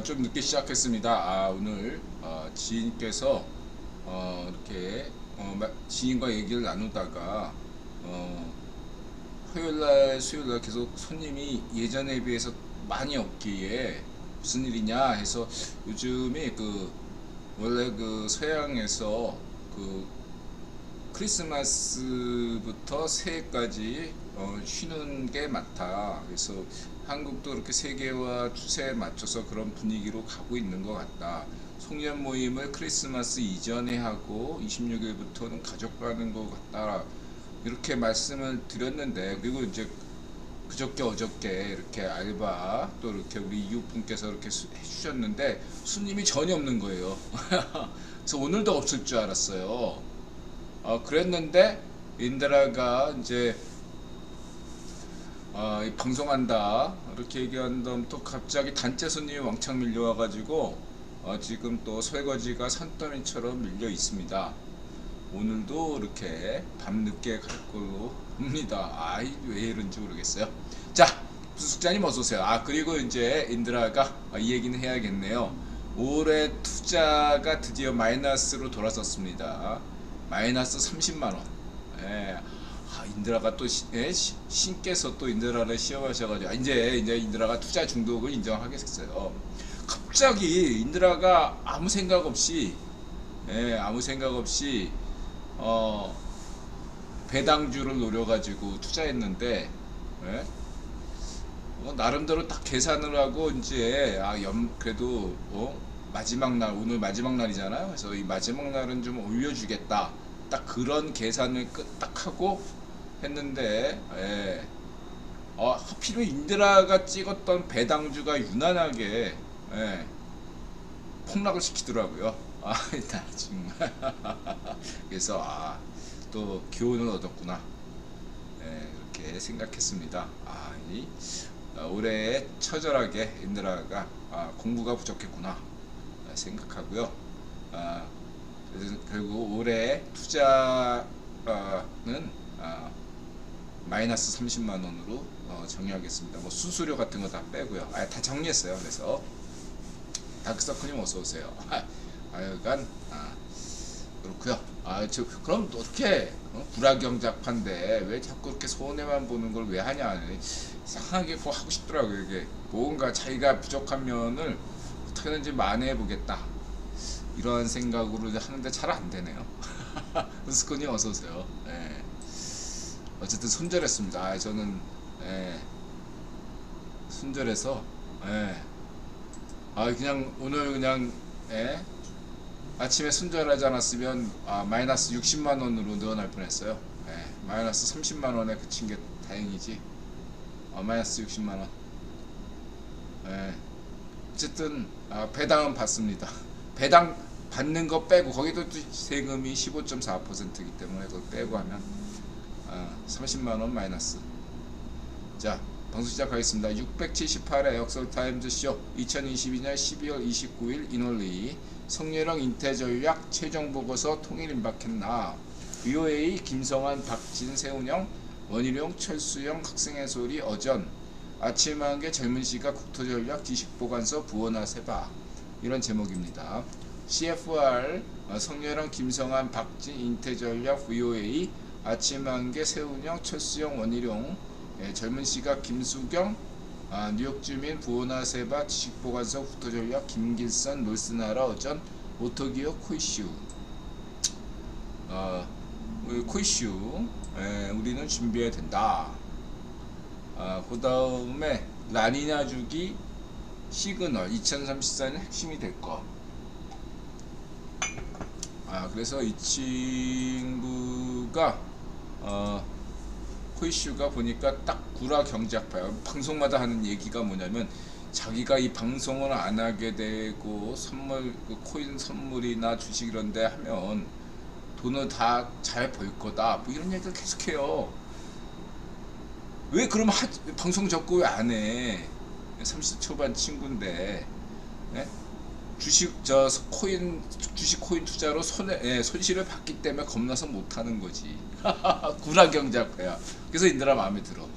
좀 늦게 시작했습니다. 오늘 지인께서 이렇게 지인과 얘기를 나누다가 화요일날 수요일날 계속 손님이 예전에 비해서 많이 없기에 무슨 일이냐 해서 요즘에 원래 서양에서 그 크리스마스부터 새해까지 쉬는 게 많다. 그래서 한국도 이렇게 세계화 추세에 맞춰서 그런 분위기로 가고 있는 것 같다. 송년 모임을 크리스마스 이전에 하고 26일부터는 가져가는 것 같다. 이렇게 말씀을 드렸는데, 그리고 이제 그저께 어저께 이렇게 알바 또 이렇게 우리 이웃분께서 이렇게 해주셨는데 손님이 전혀 없는 거예요. 그래서 오늘도 없을 줄 알았어요. 그랬는데 인드라가 이제 방송한다 이렇게 얘기한 다음 또 갑자기 단체 손님이 왕창 밀려와가지고 지금 또 설거지가 산더미처럼 밀려 있습니다. 오늘도 이렇게 밤늦게 갈 걸로 봅니다. 왜 이런지 모르겠어요. 자, 부숙자님 어서오세요. 그리고 이제 인드라가 이 얘기는 해야겠네요. 올해 투자가 드디어 마이너스로 돌아섰습니다. 마이너스 30만원. 인드라가 또 신께서 또 인드라를 시험하셔가지고 이제 인드라가 투자 중독을 인정하겠어요. 갑자기 인드라가 아무 생각 없이 배당주를 노려가지고 투자했는데 나름대로 딱 계산을 하고 이제 그래도 마지막 날 오늘 마지막 날이잖아요. 그래서 이 마지막 날은 좀 올려주겠다. 딱 그런 계산을 딱 하고 했는데 하필이면 인드라가 찍었던 배당주가 유난하게 폭락을 시키더라고요. 나 정말 그래서 또 교훈을 얻었구나 이렇게 생각했습니다. 올해 처절하게 인드라가 공부가 부족했구나 생각하고요. 결국 올해 투자는 마이너스 30만원으로 정리하겠습니다. 뭐 수수료 같은 거 다 빼고요. 다 정리했어요. 그래서 다크서클님 어서오세요. 하여간 그렇고요. 그럼 어떻게 불화경작판데 왜 자꾸 이렇게 손해만 보는 걸 왜 하냐. 이상하게 그거 하고 싶더라고요. 이게 뭔가 자기가 부족한 면을 어떻게든지 만회해 보겠다 이런 생각으로 하는데 잘 안 되네요. 스코님 어서오세요. 어쨌든 손절했습니다. 저는 손절해서 그냥 오늘 그냥 아침에 손절하지 않았으면 마이너스 60만원으로 늘어날 뻔했어요. 마이너스 30만원에 그친 게 다행이지. 마이너스 60만원. 어쨌든 배당은 받습니다. 배당 받는 거 빼고 거기도 세금이 15.4%이기 때문에 그걸 빼고 하면 30만원 마이너스. 자, 방송 시작하겠습니다. 678회 역설타임즈쇼 2022년 12월 29일 인원리 성렬형 인태전략 최종보고서 통일 임박했나. VOA 김성환 박진 세훈형 원희룡 철수형 학생의 소리 어전 아침한개 젊은시가 국토전략 지식보관서 부원화 세바 이런 제목입니다. CFR 성렬형 김성환 박진 인태전략 VOA 아침한개 세훈형 철수형 원희룡 젊은시각 김수경 뉴욕주민 부원화 세바 지식보관서 국토전략 김길선 놀스나라 어전 모터기어 코이슈 코이슈 우리는 준비해야 된다. 그 다음에 라니냐 주기 시그널 2034년 핵심이 될 것. 그래서 이 친구가 코이슈가 보니까 딱 구라 경제학파예요. 방송마다 하는 얘기가 뭐냐면 자기가 이 방송을 안 하게 되고 선물 코인 선물이나 주식 이런데 하면 돈을 다 잘 벌 거다 뭐 이런 얘기를 계속해요. 왜 그러면 방송 접고 왜 안 해? 30 초반 친구인데 주식 코인 투자로 손실을 봤기 때문에 겁나서 못 하는 거지. 구라 경제학파야. 그래서 인드라 마음에 들어.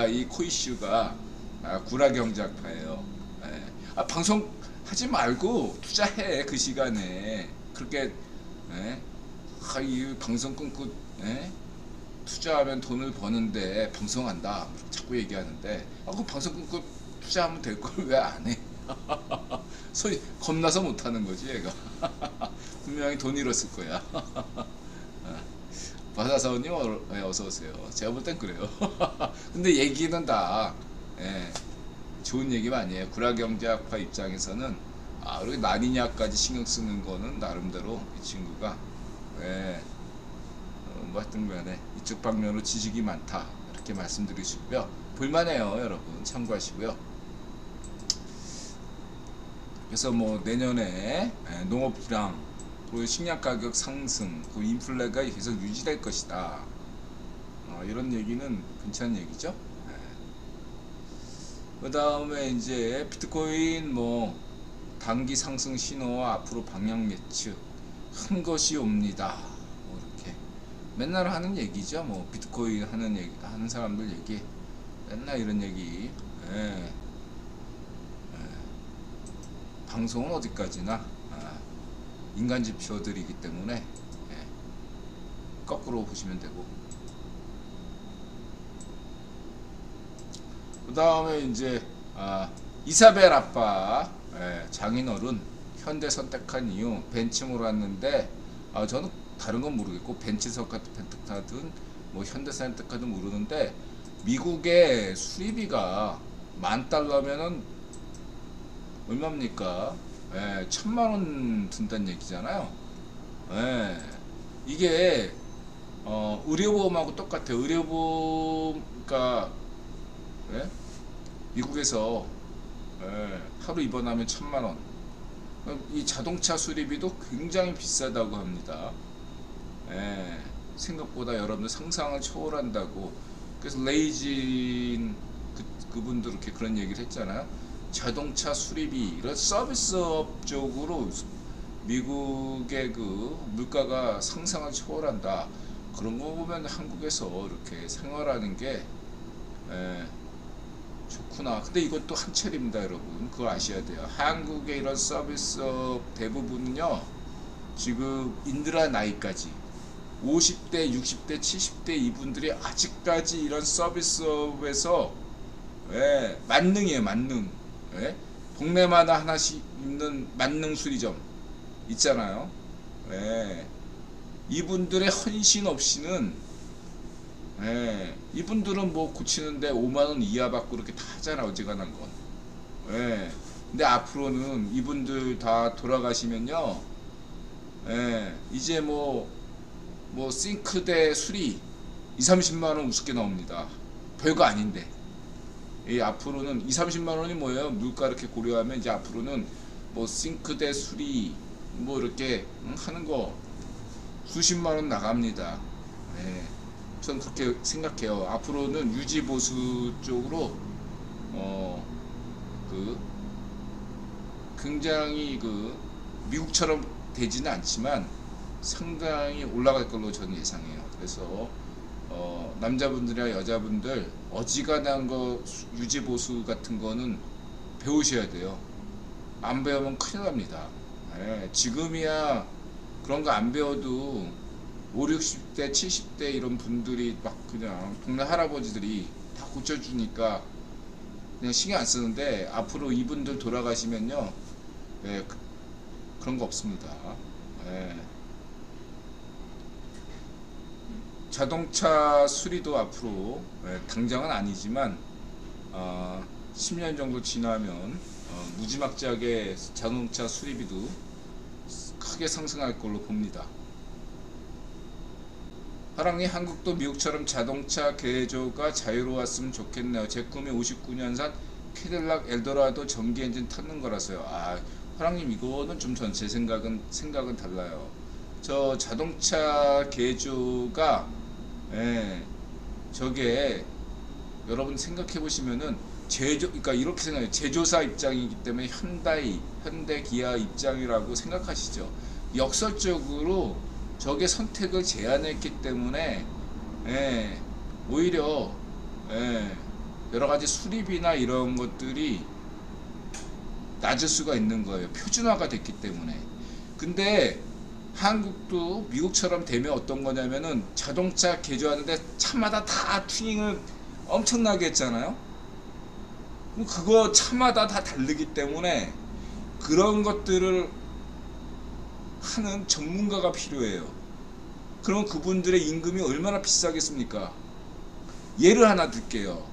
이 코이슈가 구라 경제학파예요. 방송 하지 말고 투자해 그 시간에. 그렇게 이 방송 끊고 투자하면 돈을 버는데 방송한다 자꾸 얘기하는데 그 방송 끊고 투자하면 될 걸 왜 안 해? 소리 겁나서 못 하는 거지 얘가. 분명히 돈 잃었을 거야. 바다사원님 어서 오세요. 제가 볼 땐 그래요. 근데 얘기는 다 좋은 얘기 많이 해요. 구라경제학파 입장에서는 그렇게 난이냐까지 신경 쓰는 거는 나름대로 이 친구가 뭐 하여튼 간에 이쪽 방면으로 지식이 많다 이렇게 말씀드리시고요. 볼만해요 여러분. 참고하시고요. 그래서 뭐 내년에 농업 불황 그리고 식량 가격 상승 그 인플레가 계속 유지될 것이다. 이런 얘기는 괜찮은 얘기죠. 그 다음에 이제 비트코인 뭐 단기 상승 신호와 앞으로 방향 예측 한 것이 옵니다. 뭐 이렇게 맨날 하는 얘기죠. 뭐 비트코인 하는 얘기 하는 사람들 얘기 맨날 이런 얘기. 방송은 어디까지나 인간 지표들이기 때문에 거꾸로 보시면 되고. 그 다음에 이제 이사벨 아빠 장인어른 현대 선택한 이유 벤츠로 왔는데 저는 다른 건 모르겠고 벤츠 선택하든 뭐 현대 선택하든 모르는데 미국의 수리비가 $10,000면은 얼마입니까? 1,000,000원 든다는 얘기잖아요. 이게 의료보험하고 똑같아요. 의료보험 그러니까 미국에서 하루 입원하면 1,000,000원. 이 자동차 수리비도 굉장히 비싸다고 합니다. 생각보다 여러분들 상상을 초월한다고. 그래서 레이진 그분도 이렇게 그런 얘기를 했잖아요. 자동차 수리비 이런 서비스업 쪽으로 미국의 그 물가가 상상을 초월한다. 그런 거 보면 한국에서 이렇게 생활하는 게 좋구나. 근데 이것도 한철입니다 여러분. 그거 아셔야 돼요. 한국의 이런 서비스업 대부분은요 지금 인드라 나이까지 50대 60대 70대 이분들이 아직까지 이런 서비스업에서 만능이에요. 만능. 동네마다 하나씩 있는 만능 수리점 있잖아요. 이분들의 헌신 없이는 이분들은 뭐 고치는데 5만원 이하 받고 이렇게 다 하잖아 어지간한 건. 근데 앞으로는 이분들 다 돌아가시면요 이제 뭐 싱크대 수리 2-30만원 우습게 나옵니다. 별거 아닌데 앞으로는 2-30만원이 뭐예요? 물가 이렇게 고려하면 이제 앞으로는 뭐 싱크대 수리 뭐 이렇게 하는 거 수십만원 나갑니다. 전 그렇게 생각해요. 앞으로는 유지보수 쪽으로 굉장히 미국처럼 되지는 않지만 상당히 올라갈 걸로 저는 예상해요. 그래서 남자분들이나 여자분들 어지간한 거 유지보수 같은 거는 배우셔야 돼요. 안 배우면 큰일 납니다. 지금이야 그런 거 안 배워도 50, 60대 70대 이런 분들이 막 그냥 동네 할아버지들이 다 고쳐주니까 그냥 신경 안 쓰는데 앞으로 이분들 돌아가시면요 그런 거 없습니다. 자동차 수리도 앞으로 당장은 아니지만 10년 정도 지나면 무지막지하게 자동차 수리비도 크게 상승할 걸로 봅니다. 하랑님, 한국도 미국처럼 자동차 개조가 자유로웠으면 좋겠네요. 제 꿈이 59년산 캐딜락 엘도라도 전기 엔진 타는 거라서요. 하랑님, 이거는 좀 제 생각은 달라요. 저 자동차 개조가 저게 여러분 생각해 보시면은 그러니까 이렇게 생각해요. 제조사 입장이기 때문에 현대 기아 입장이라고 생각하시죠. 역설적으로 저게 선택을 제한했기 때문에 오히려 여러 가지 수리비나 이런 것들이 낮을 수가 있는 거예요. 표준화가 됐기 때문에. 근데 한국도 미국처럼 되면 어떤 거냐면은 자동차 개조하는데 차마다 다 튜닝을 엄청나게 했잖아요. 그거 차마다 다 다르기 때문에 그런 것들을 하는 전문가가 필요해요. 그럼 그분들의 임금이 얼마나 비싸겠습니까? 예를 하나 들게요.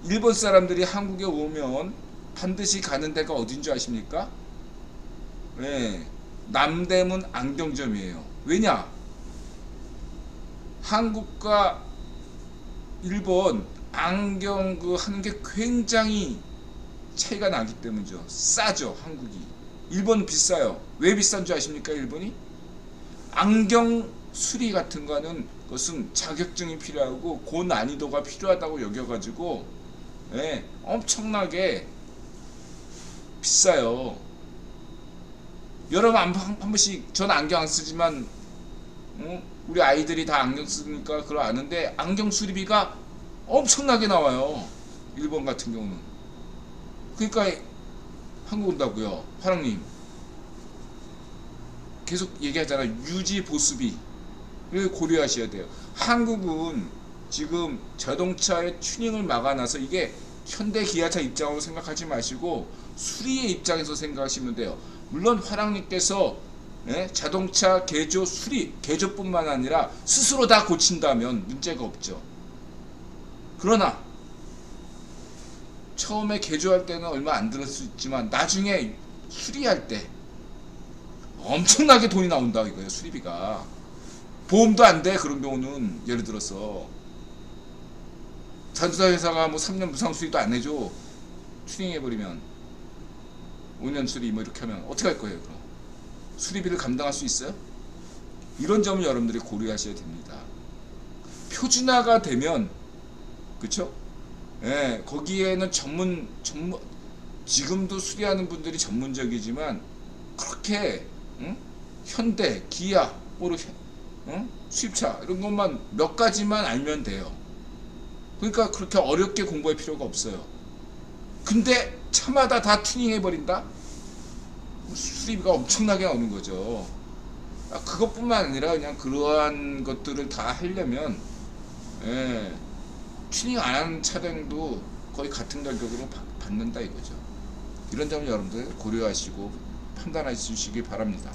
일본 사람들이 한국에 오면 반드시 가는 데가 어딘 줄 아십니까? 네, 남대문 안경점이에요. 왜냐? 한국과 일본 안경 그 하는 게 굉장히 차이가 나기 때문이죠. 싸죠, 한국이. 일본은 비싸요. 왜 비싼 줄 아십니까, 일본이? 안경 수리 같은 거는 그것은 자격증이 필요하고 고난이도가 필요하다고 여겨가지고 예, 엄청나게 비싸요. 여러분 한 번씩 저는 안경 안 쓰지만 우리 아이들이 다 안경 쓰니까 그걸 아는데 안경 수리비가 엄청나게 나와요. 일본 같은 경우는. 그러니까 한국 온다고요. 화랑님 계속 얘기하잖아요. 유지 보수비를 고려하셔야 돼요. 한국은 지금 자동차의 튜닝을 막아놔서 이게 현대 기아차 입장으로 생각하지 마시고 수리의 입장에서 생각하시면 돼요. 물론 화랑님께서 자동차 개조 수리 개조뿐만 아니라 스스로 다 고친다면 문제가 없죠. 그러나 처음에 개조할 때는 얼마 안 들을 수 있지만 나중에 수리할 때 엄청나게 돈이 나온다 이거예요. 수리비가. 보험도 안 돼. 그런 경우는 예를 들어서 자동차 회사가 뭐 3년 무상 수리도 안 해줘. 튜닝 해버리면 5년 수리 뭐 이렇게 하면 어떻게 할 거예요? 그럼 수리비를 감당할 수 있어요? 이런 점을 여러분들이 고려하셔야 됩니다. 표준화가 되면 그쵸? 예, 거기에는 전문 지금도 수리하는 분들이 전문적이지만 그렇게 현대, 기아, 뭐로 수입차 이런 것만 몇 가지만 알면 돼요. 그러니까 그렇게 어렵게 공부할 필요가 없어요. 근데 차마다 다 튜닝해 버린다? 수리비가 엄청나게 나오는 거죠. 그것뿐만 아니라 그냥 그러한 것들을 다 하려면 튜닝 안 하는 차량도 거의 같은 가격으로 받는다 이거죠. 이런 점을 여러분들 고려하시고 판단해 주시기 바랍니다.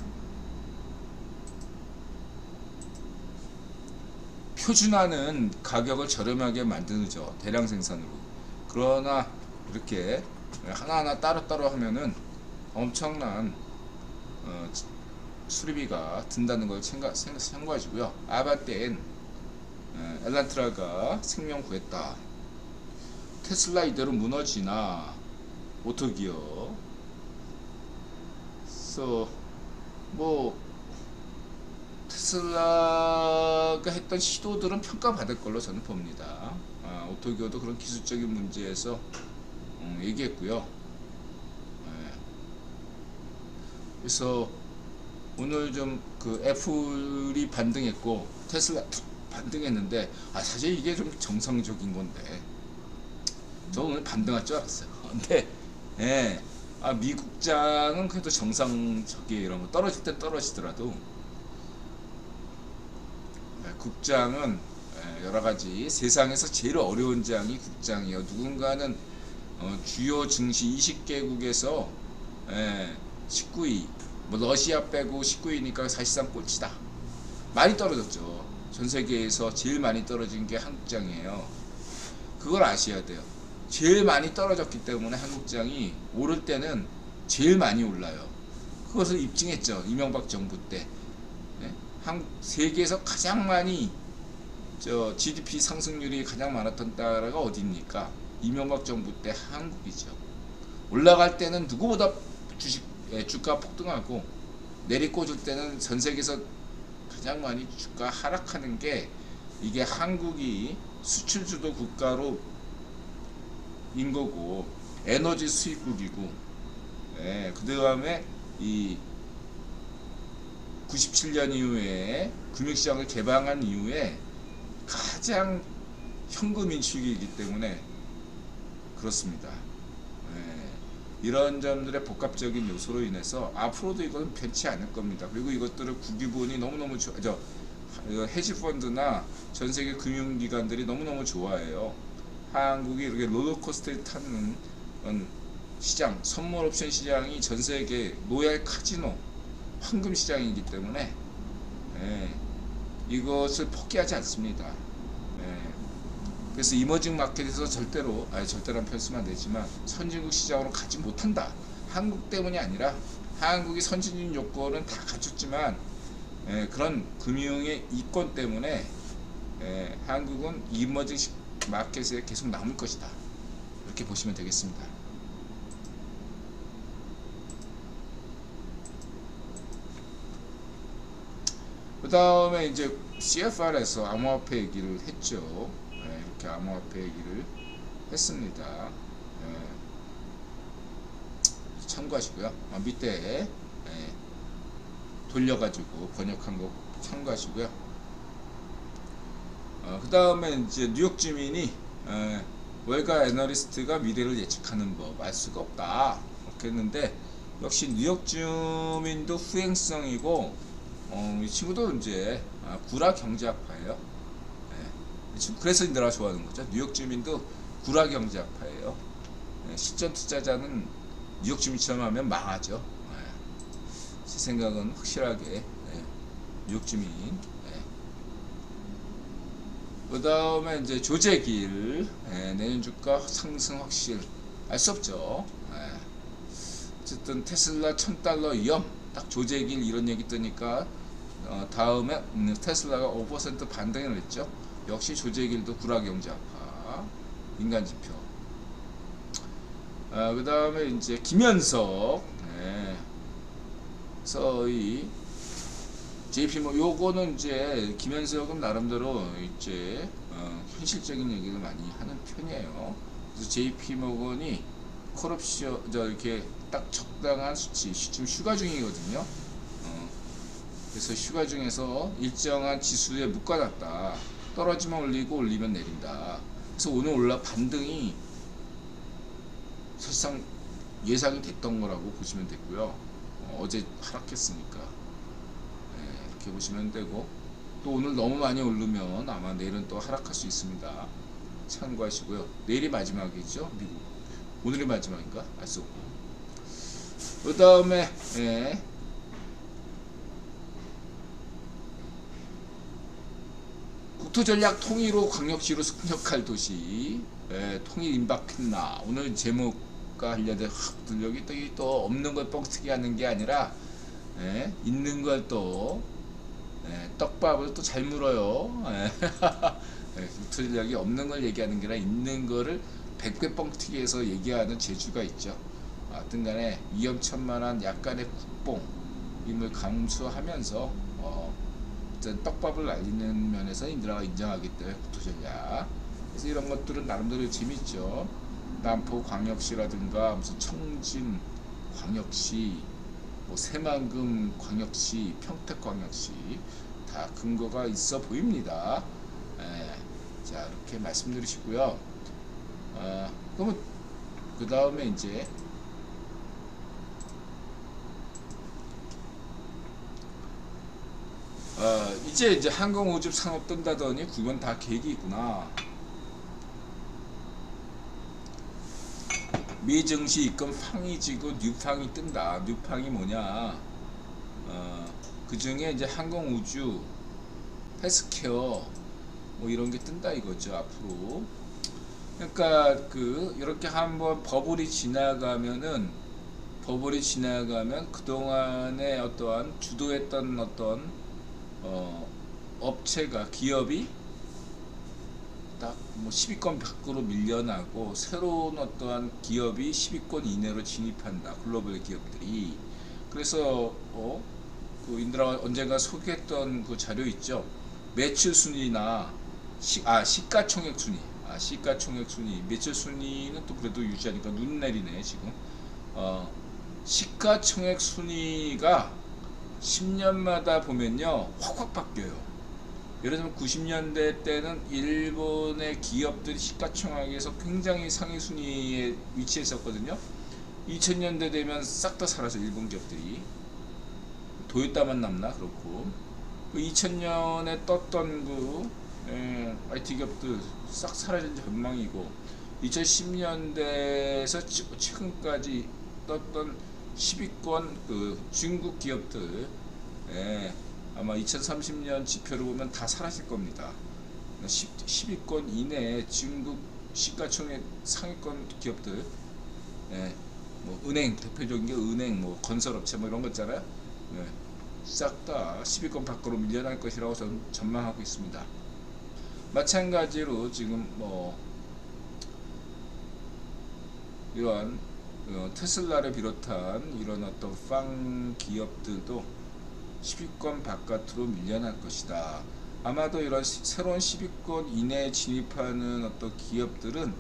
표준화는 가격을 저렴하게 만드죠. 대량 생산으로. 그러나 이렇게 하나하나 따로따로 하면은 엄청난 수리비가 든다는 걸 참고하시고요. 아바떼엔 엘란트라가 생명 구했다. 테슬라 이대로 무너지나 오토기어. 그래서 뭐 테슬라가 했던 시도들은 평가받을 걸로 저는 봅니다. 오토기어도 그런 기술적인 문제에서 얘기했고요. 그래서 오늘 좀 그 애플이 반등했고 테슬라 반등했는데 사실 이게 좀 정상적인 건데 저 오늘 반등할 줄 알았어요. 근데 미국장은 그래도 정상적이에요. 이러면 떨어질 때 떨어지더라도 국장은 여러가지 세상에서 제일 어려운 장이 국장이에요. 누군가는 주요 증시 20개국에서 19위 뭐 러시아 빼고 19위니까 사실상 꼴찌다. 많이 떨어졌죠. 전세계에서 제일 많이 떨어진 게 한국장이에요. 그걸 아셔야 돼요. 제일 많이 떨어졌기 때문에 한국장이 오를 때는 제일 많이 올라요. 그것을 입증했죠. 이명박 정부 때. 세계에서 가장 많이 GDP 상승률이 가장 많았던 나라가 어디입니까? 이명박 정부 때 한국이죠. 올라갈 때는 누구보다 주가 폭등하고 내리꽂을 때는 전 세계에서 가장 많이 주가 하락하는 게 이게 한국이 수출주도 국가로 인 거고 에너지 수입국이고 그 다음에 이 97년 이후에 금융시장을 개방한 이후에 가장 현금 인출이기 때문에 그렇습니다. 이런 점들의 복합적인 요소로 인해서 앞으로도 이건 변치 않을 겁니다. 그리고 이것들을 구기본이 너무너무 헤지펀드나 전세계 금융기관들이 너무너무 좋아해요. 한국이 이렇게 롤러코스터에 타는 시장, 선물 옵션 시장이 전세계 로얄 카지노 황금 시장이기 때문에 이것을 포기하지 않습니다. 그래서 이머징 마켓에서 절대란 표현 쓰면 안 되지만 선진국 시장으로 가지 못한다. 한국 때문이 아니라 한국이 선진국 요건은 다 갖췄지만 그런 금융의 이권 때문에 한국은 이머징 마켓에 계속 남을 것이다. 이렇게 보시면 되겠습니다. 그 다음에 이제 CFR에서 암호화폐 얘기를 했죠. 이렇게 암호화폐 얘기를 했습니다. 참고하시고요. 밑에 돌려가지고 번역한 거 참고하시고요. 그 다음에 이제 뉴욕 주민이 월가 애널리스트가 미래를 예측하는 법 알 수가 없다. 이렇게 했는데 역시 뉴욕 주민도 후행성이고 이 친구도 이제 구라 경제학파예요. 그래서 인들아 좋아하는 거죠. 뉴욕 주민도 구라 경제학파예요. 실전 투자자는 뉴욕 주민처럼 하면 망하죠. 제 생각은 확실하게 뉴욕 주민. 그 다음에 이제 조재길 내년 주가 상승 확실 알 수 없죠. 어쨌든 테슬라 $1000 위험 딱 조재길 이런 얘기 뜨니까 다음에 테슬라가 5% 반등을 했죠. 역시 조재길도 구라경제학파 인간지표. 그 다음에 이제 김현석 서희 JP 요거는 이제 김현석은 나름대로 이제 현실적인 얘기를 많이 하는 편이에요. 그래서 JP 모건이 콜옵션 이렇게 딱 적당한 수치 지금 휴가 중이거든요. 그래서 휴가 중에서 일정한 지수에 묶어놨다. 떨어지면 올리고 올리면 내린다. 그래서 오늘 반등이 사실상 예상이 됐던 거라고 보시면 되고요. 어제 하락했으니까 이렇게 보시면 되고, 또 오늘 너무 많이 오르면 아마 내일은 또 하락할 수 있습니다. 참고하시고요. 내일이 마지막이죠, 미국. 오늘이 마지막인가? 알 수 없고. 그 다음에 국토전략 통일호 광역시로 승격할 도시 통일 임박했나. 오늘 제목과 관련된 여기 또 없는 걸 뻥튀기 하는 게 아니라 있는 걸 또 떡밥을 또 잘 물어요. 국토전략이 없는 걸 얘기하는 게 아니라 있는 거를 100배 뻥튀기해서 얘기하는 재주가 있죠. 하여튼 간에 위험천만한 약간의 국뽕임을 감수하면서 떡밥을 날리는 면에서 인드라가 인정하기 때문에 국토전략. 그래서 이런 것들은 나름대로 재밌죠. 남포 광역시라든가 무슨 청진 광역시, 뭐 새만금 광역시, 평택 광역시 다 근거가 있어 보입니다. 자, 이렇게 말씀드리시고요. 그러면 그 다음에 이제 항공우주 산업 뜬다더니 그건 다 계기구나. 미증시 입금 팡이 지고 뉴팡이 뜬다. 뉴팡이 뭐냐? 그 중에 이제 항공우주, 헬스케어 뭐 이런 게 뜬다 이거죠 앞으로. 그러니까 이렇게 한번 버블이 지나가면 그 동안에 어떠한 주도했던 어떤 업체가 기업이 딱 뭐 10위권 밖으로 밀려나고 새로운 어떠한 기업이 10위권 이내로 진입한다. 글로벌 기업들이. 그래서 그 인드라 언젠가 소개했던 그 자료 있죠. 매출 순위나 시가총액 순위. 시가총액 순위. 매출 순위는 또 그래도 유지하니까 눈 내리네 지금. 시가총액 순위가 10년마다 보면요 확 바뀌어요. 예를 들면 90년대 때는 일본의 기업들이 시가총액에서 굉장히 상위 순위에 위치했었거든요. 2000년대 되면 싹 다 사라져. 일본 기업들이. 도요타만 남나 그렇고, 그 2000년에 떴던 그 IT 기업들 싹 사라진 전망이고, 2010년대에서 최근까지 떴던 10위권 그 중국 기업들, 아마 2030년 지표를 보면 다 사라질 겁니다. 10위권 이내에 중국 시가총액 상위권 기업들, 뭐 은행, 대표적인 게 은행, 뭐 건설업체 뭐 이런 거 있잖아요. 싹 다 10위권 밖으로 밀려날 것이라고 저는 전망하고 있습니다. 마찬가지로 지금 뭐 이러한 테슬라를 비롯한 이런 어떤 팡 기업들도 10위권 바깥으로 밀려날 것이다. 아마도 이런 새로운 10위권 이내에 진입하는 어떤 기업들은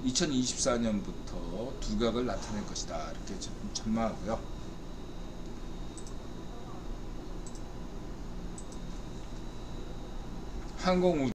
2024년부터 두각을 나타낼 것이다. 이렇게 전망하고요. 항공우주